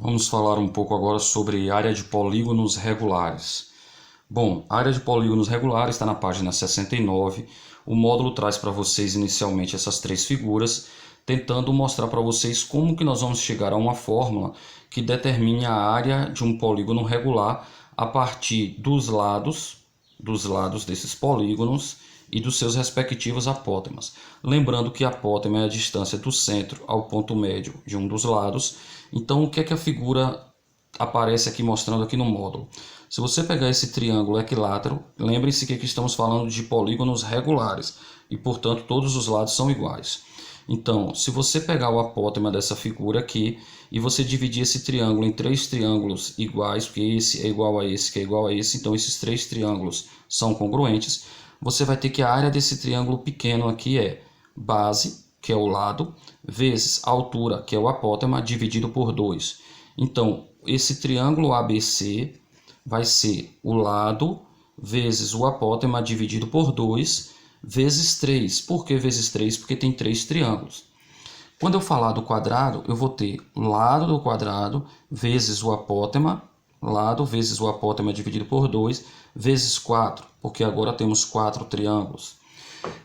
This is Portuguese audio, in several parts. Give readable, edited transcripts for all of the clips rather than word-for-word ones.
Vamos falar um pouco agora sobre área de polígonos regulares. Bom, a área de polígonos regulares está na página 69. O módulo traz para vocês inicialmente essas três figuras, tentando mostrar para vocês como que nós vamos chegar a uma fórmula que determine a área de um polígono regular a partir dos lados desses polígonos e dos seus respectivos apótemas. Lembrando que a apótema é a distância do centro ao ponto médio de um dos lados. Então, o que é que a figura aparece aqui mostrando aqui no módulo? Se você pegar esse triângulo equilátero, lembre-se que aqui estamos falando de polígonos regulares e, portanto, todos os lados são iguais. Então, se você pegar o apótema dessa figura aqui e você dividir esse triângulo em três triângulos iguais, porque esse é igual a esse, que é igual a esse, então esses três triângulos são congruentes, você vai ter que a área desse triângulo pequeno aqui é base, que é o lado, vezes altura, que é o apótema, dividido por 2. Então, esse triângulo ABC vai ser o lado vezes o apótema dividido por 2 vezes 3. Por que vezes 3? Porque tem três triângulos. Quando eu falar do quadrado, eu vou ter lado do quadrado vezes o apótema, lado vezes o apótema dividido por 2, vezes 4, porque agora temos 4 triângulos.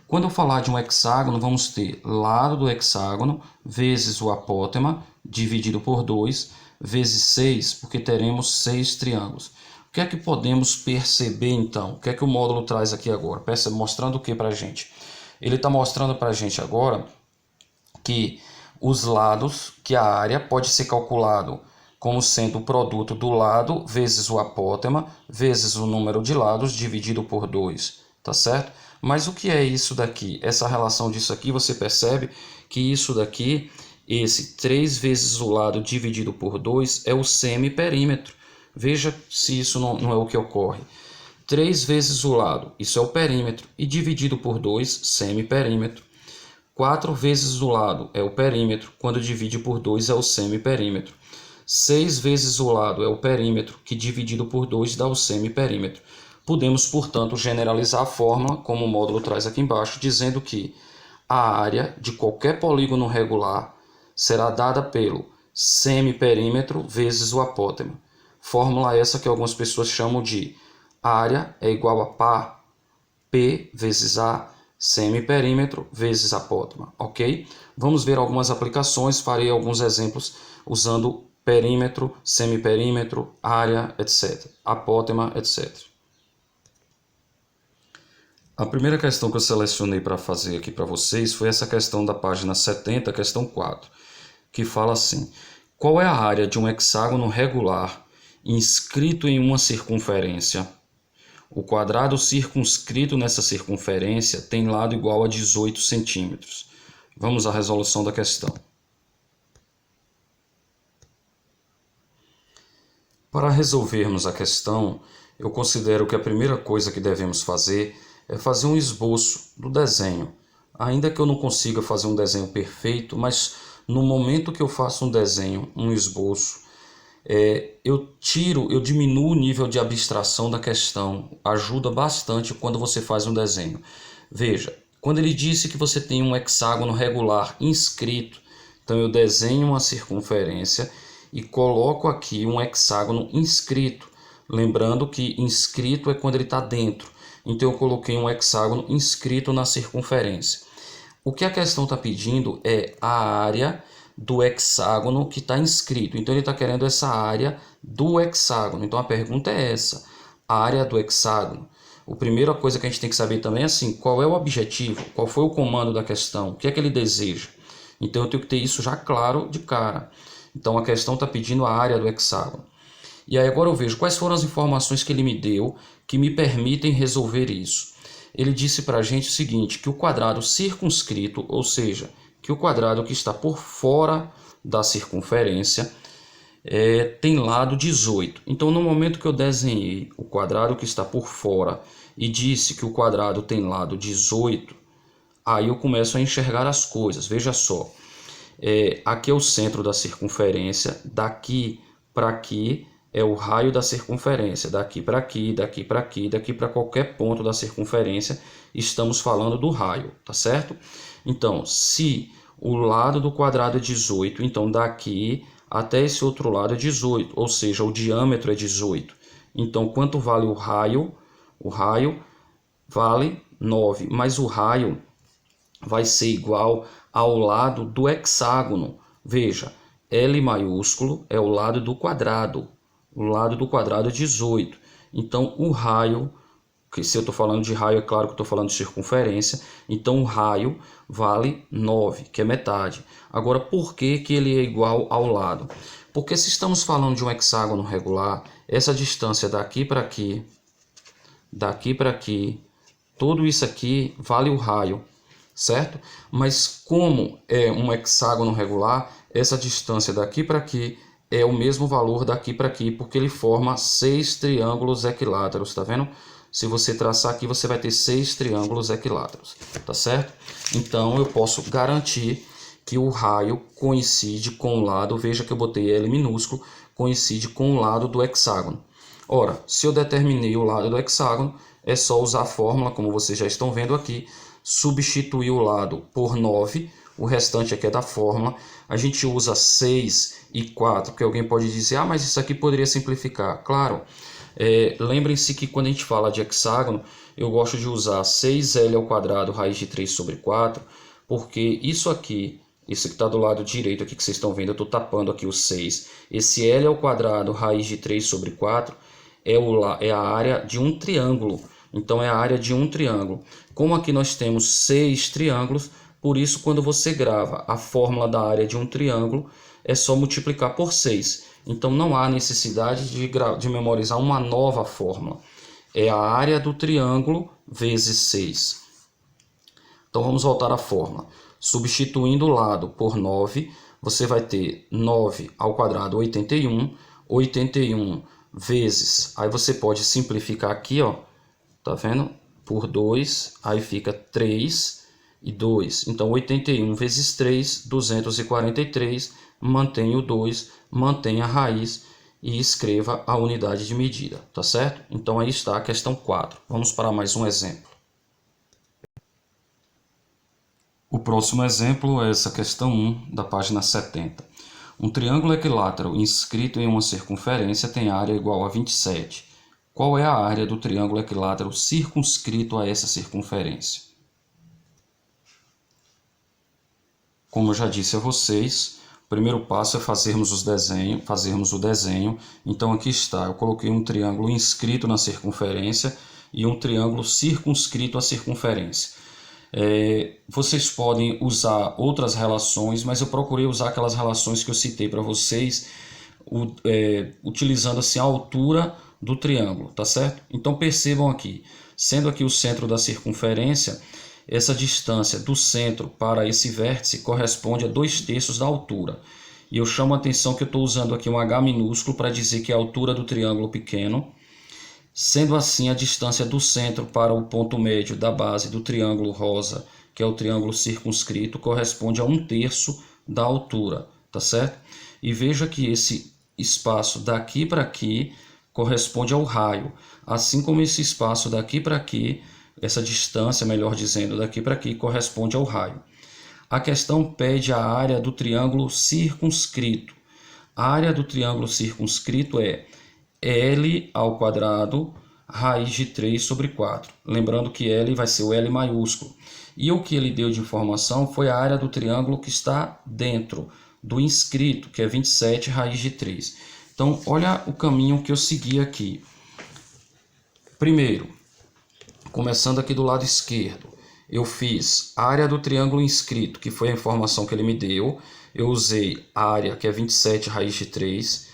Quando eu falar de um hexágono, vamos ter lado do hexágono vezes o apótema dividido por 2, vezes 6, porque teremos 6 triângulos. O que é que podemos perceber então? O que é que o módulo traz aqui agora? Mostrando o que para a gente? Ele está mostrando para a gente agora que os lados, que a área pode ser calculado como sendo o produto do lado vezes o apótema vezes o número de lados dividido por 2, tá certo? Mas o que é isso daqui? Essa relação disso aqui, você percebe que isso daqui, esse 3 vezes o lado dividido por 2 é o semiperímetro. Veja se isso não é o que ocorre. 3 vezes o lado, isso é o perímetro, e dividido por 2, semiperímetro. 4 vezes o lado é o perímetro, quando divide por 2 é o semiperímetro. 6 vezes o lado é o perímetro, que dividido por 2 dá o semiperímetro. Podemos, portanto, generalizar a fórmula, como o módulo traz aqui embaixo, dizendo que a área de qualquer polígono regular será dada pelo semiperímetro vezes o apótema. Fórmula essa que algumas pessoas chamam de área é igual a pá, P vezes A, semiperímetro vezes apótema, ok? Vamos ver algumas aplicações, farei alguns exemplos usando perímetro, semiperímetro, área, etc. Apótema, etc. A primeira questão que eu selecionei para fazer aqui para vocês foi essa questão da página 70, questão 4, que fala assim: qual é a área de um hexágono regular inscrito em uma circunferência? O quadrado circunscrito nessa circunferência tem lado igual a 18 centímetros. Vamos à resolução da questão. Para resolvermos a questão, eu considero que a primeira coisa que devemos fazer é fazer um esboço do desenho. Ainda que eu não consiga fazer um desenho perfeito, mas no momento que eu faço um desenho, um esboço, eu diminuo o nível de abstração da questão. Ajuda bastante quando você faz um desenho. Veja, quando ele disse que você tem um hexágono regular inscrito, então eu desenho uma circunferência e coloco aqui um hexágono inscrito. Lembrando que inscrito é quando ele está dentro. Então eu coloquei um hexágono inscrito na circunferência. O que a questão está pedindo é a área do hexágono que está inscrito. Então ele está querendo essa área do hexágono. Então a pergunta é essa: a área do hexágono. A primeira coisa que a gente tem que saber também é assim: qual é o objetivo? Qual foi o comando da questão? O que é que ele deseja? Então eu tenho que ter isso já claro de cara. Então a questão está pedindo a área do hexágono. E aí agora eu vejo quais foram as informações que ele me deu que me permitem resolver isso. Ele disse para a gente o seguinte, que o quadrado circunscrito, ou seja, que o quadrado que está por fora da circunferência tem lado 18. Então, no momento que eu desenhei o quadrado que está por fora e disse que o quadrado tem lado 18, aí eu começo a enxergar as coisas. Veja só, aqui é o centro da circunferência, daqui para aqui é o raio da circunferência, daqui para aqui, daqui para aqui, daqui para qualquer ponto da circunferência, estamos falando do raio, tá certo? Então, se o lado do quadrado é 18, então daqui até esse outro lado é 18, ou seja, o diâmetro é 18. Então, quanto vale o raio? O raio vale 9, mas o raio vai ser igual ao lado do hexágono. Veja, L maiúsculo é o lado do quadrado. O lado do quadrado é 18. Então, o raio, que se eu estou falando de raio, é claro que estou falando de circunferência. Então, o raio vale 9, que é metade. Agora, por que ele é igual ao lado? Porque se estamos falando de um hexágono regular, essa distância daqui para aqui, tudo isso aqui vale o raio, certo? Mas como é um hexágono regular, essa distância daqui para aqui é o mesmo valor daqui para aqui, porque ele forma 6 triângulos equiláteros, tá vendo? Se você traçar aqui, você vai ter 6 triângulos equiláteros, tá certo? Então, eu posso garantir que o raio coincide com o lado, veja que eu botei L minúsculo, coincide com o lado do hexágono. Ora, se eu determinei o lado do hexágono, é só usar a fórmula, como vocês já estão vendo aqui, substituir o lado por 9, o restante aqui é da fórmula. A gente usa 6 e 4, porque alguém pode dizer, ah, mas isso aqui poderia simplificar. Claro, lembrem-se que quando a gente fala de hexágono, eu gosto de usar 6L ao quadrado raiz de 3 sobre 4, porque isso aqui que está do lado direito aqui que vocês estão vendo, eu estou tapando aqui o 6. Esse L ao quadrado raiz de 3 sobre 4 é a área de um triângulo. Então, é a área de um triângulo. Como aqui nós temos 6 triângulos, por isso, quando você grava a fórmula da área de um triângulo, é só multiplicar por 6. Então, não há necessidade de memorizar uma nova fórmula. É a área do triângulo vezes 6. Então, vamos voltar à fórmula. Substituindo o lado por 9, você vai ter 9 ao quadrado, 81. 81 vezes, aí você pode simplificar aqui, ó, tá vendo? Por 2, aí fica 3 e 2. Então, 81 vezes 3, 243, mantém o 2, mantém a raiz e escreva a unidade de medida, tá certo? Então, aí está a questão 4. Vamos para mais um exemplo. O próximo exemplo é essa questão 1, da página 70. Um triângulo equilátero inscrito em uma circunferência tem área igual a 27. Qual é a área do triângulo equilátero circunscrito a essa circunferência? Como eu já disse a vocês, o primeiro passo é fazermos o desenho. Então aqui está, eu coloquei um triângulo inscrito na circunferência e um triângulo circunscrito à circunferência. Vocês podem usar outras relações, mas eu procurei usar aquelas relações que eu citei para vocês, utilizando assim a altura do triângulo, tá certo? Então percebam aqui, sendo aqui o centro da circunferência, essa distância do centro para esse vértice corresponde a 2/3 da altura. E eu chamo a atenção que eu estou usando aqui um H minúsculo para dizer que é a altura do triângulo pequeno. Sendo assim, a distância do centro para o ponto médio da base do triângulo rosa, que é o triângulo circunscrito, corresponde a 1/3 da altura, tá certo? E veja que esse espaço daqui para aqui corresponde ao raio, assim como esse espaço daqui para aqui, essa distância, melhor dizendo, daqui para aqui, corresponde ao raio. A questão pede a área do triângulo circunscrito. A área do triângulo circunscrito é L ao quadrado raiz de 3 sobre 4. Lembrando que L vai ser o L maiúsculo. E o que ele deu de informação foi a área do triângulo que está dentro do inscrito, que é 27 raiz de 3. Então, olha o caminho que eu segui aqui. Primeiro, começando aqui do lado esquerdo, eu fiz a área do triângulo inscrito, que foi a informação que ele me deu. Eu usei a área, que é 27 raiz de 3.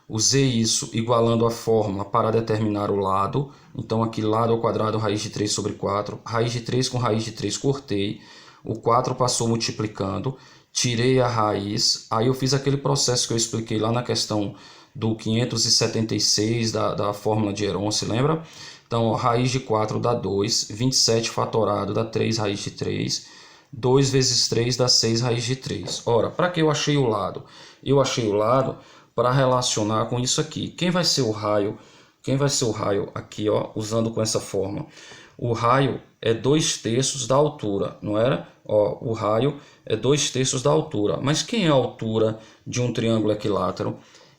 Usei isso igualando a fórmula para determinar o lado. Então, aqui, lado ao quadrado, raiz de 3 sobre 4. Raiz de 3 com raiz de 3 cortei. O 4 passou multiplicando. Tirei a raiz. Aí eu fiz aquele processo que eu expliquei lá na questão do 576 da fórmula de Heron, se lembra? Então, ó, raiz de 4 dá 2. 27 fatorado dá 3 raiz de 3. 2 vezes 3 dá 6 raiz de 3. Ora, para que eu achei o lado? Eu achei o lado para relacionar com isso aqui. Quem vai ser o raio? Quem vai ser o raio aqui, ó, usando com essa forma? o raio é 2/3 da altura, não era? Ó, o raio é 2/3 da altura. Mas quem é a altura de um triângulo equilátero?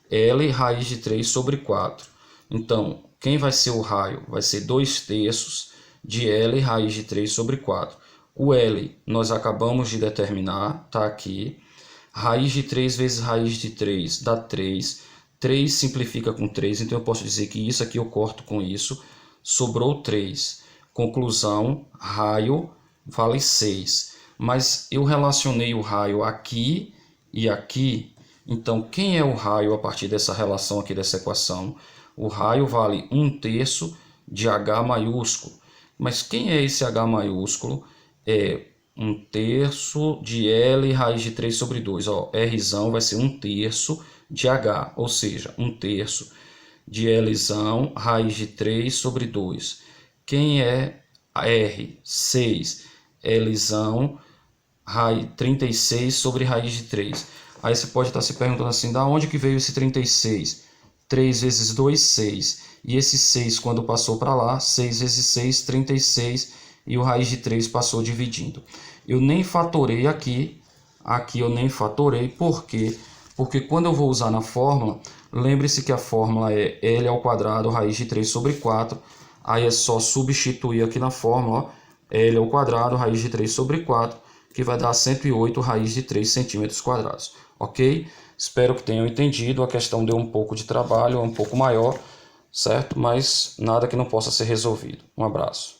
L raiz de 3 sobre 4. Então, quem vai ser o raio? Vai ser 2/3 de L raiz de 3 sobre 4. O L nós acabamos de determinar, está aqui. Raiz de 3 vezes raiz de 3 dá 3. 3 simplifica com 3, então eu posso dizer que isso aqui eu corto com isso. Sobrou 3. Conclusão, raio vale 6. Mas eu relacionei o raio aqui e aqui. Então, quem é o raio a partir dessa relação aqui, dessa equação? O raio vale 1/3 de H maiúsculo. Mas quem é esse H maiúsculo? É 1/3 de L raiz de 3 sobre 2. Ó, Rzão vai ser 1/3 de H, ou seja, 1/3 de Lzão raiz de 3 sobre 2. Quem é R? 6. Lzão 36 sobre raiz de 3. Aí você pode estar se perguntando assim, da onde que veio esse 36? 3 vezes 2, 6. E esse 6, quando passou para lá, 6 vezes 6, 36. E o raiz de 3 passou dividindo. Eu nem fatorei aqui. Aqui eu nem fatorei. Por quê? Porque quando eu vou usar na fórmula, lembre-se que a fórmula é L ao quadrado raiz de 3 sobre 4. Aí é só substituir aqui na fórmula, ó, L ao quadrado raiz de 3 sobre 4, que vai dar 108 raiz de 3 centímetros quadrados. Ok? Espero que tenham entendido. A questão deu um pouco de trabalho, um pouco maior, certo? Mas nada que não possa ser resolvido. Um abraço.